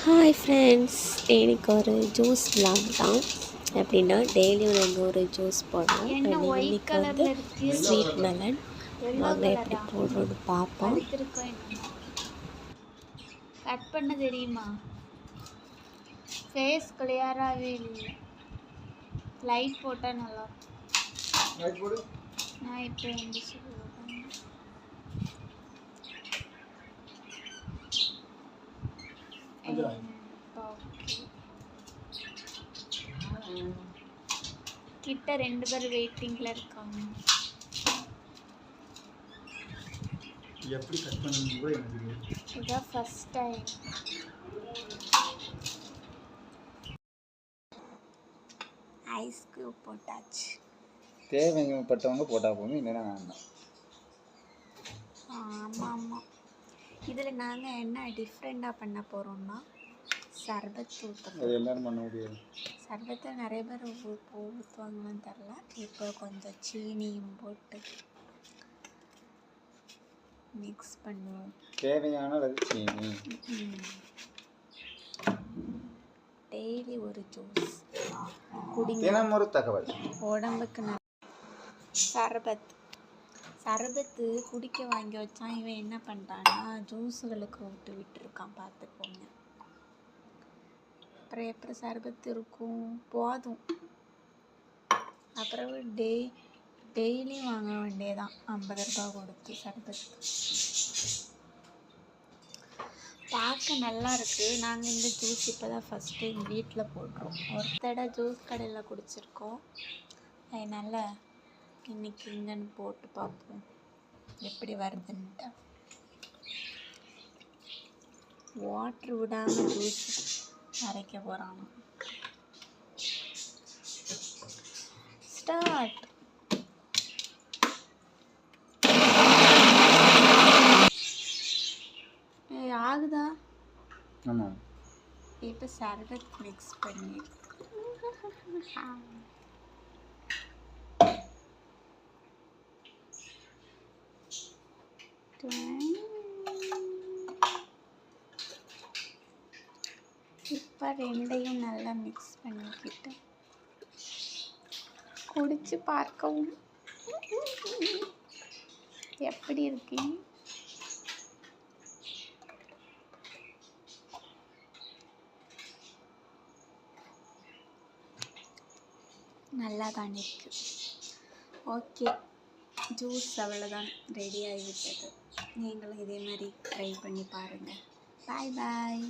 Hi friends, எனக்கு ஒரு juice vlog தான். எப்படின்னா டெய்லியும் நாங்கள் ஒரு ஜூஸ் போடுறோம். இன்னைக்கு வந்து ஸ்வீட் மெலன் வாங்க எப்படி போடுறோன்னு பார்ப்போம். கட் பண்ண தெரியுமா? ஃபேஸ் கிளியராகவே இல்லை. லைட் போட்டால் நல்லா இருக்கும். நான் இப்போ வந்து சொல்லுவேன். கிட்ட 2 பேர் வெயிட்டிங்ல இருக்காங்க. எப்படி கட் பண்ணனும் கூட எனக்கு தெரியும். இதான் ஃபர்ஸ்ட் டைம். ஐஸ் கியூப் போட்டாச்சு. தேவைப்பட்டவங்க போட்டா போதும், இல்லைன்னா வேண்டாம். ஆமாம். இதில் நாங்கள் என்ன டிஃப்ரெண்ட்டாக பண்ண போகிறோம்னா சர்பத் ஊற்றுறோம். அது எல்லாரும் பண்ண முடியாது. சர்பத்தை நிறைய பேர் ஊற்றுவாங்கன்னு தெரில. இப்போ கொஞ்சம் சீனியும் போட்டு மிக்ஸ் பண்ணுவோம். தேவையான அளவு சீனி. டெய்லி ஒரு ஜூஸ் குடிங்க. தினம் ஒரு தகவல். உடம்புக்கு சர்பத்து குடிக்க வாங்கி வச்சான். இவன் என்ன பண்ணிட்டான்னா ஜூஸுகளுக்கு விட்டுருக்கான். பார்த்துக்கோங்க. அப்புறம் எப்படி சர்பத்து இருக்கும்? போதும். அப்புறம் டெய்லியும் வாங்க வேண்டியதான் 50 ரூபாய் கொடுத்து சர்பத்து. பார்க்க நல்லா இருக்குது. நாங்கள் இந்த ஜூஸ் இப்போ தான் ஃபஸ்ட் டைம் வீட்டில் போடுறோம். ஒரு தடவை ஜூஸ் கடையில் குடிச்சிருக்கோம். அதனால் இன்னைக்கு இங்கன்னு போட்டு பார்ப்போம் எப்படி வருதுன்ட்டு. வாட்ரு விடாமல் ஜூஸ் அரைக்க போகிறாங்க. ஸ்டார்ட். ஆகுதா? ஆமாம். இப்போ சர்பத் மிக்ஸ் பண்ணி இப்போ ரெண்டையும் நல்லா மிக்ஸ் பண்ணிக்கிட்டு குடிச்சு பார்க்கவும் எப்படி இருக்கீங்க? நல்லா தான் இருக்கு. ஓகே, ஜூஸ் அவ்வளோதான், ரெடி ஆகிவிட்டது. நீங்களும் இதே மாதிரி ட்ரை பண்ணி பாருங்கள். பாய் பாய்.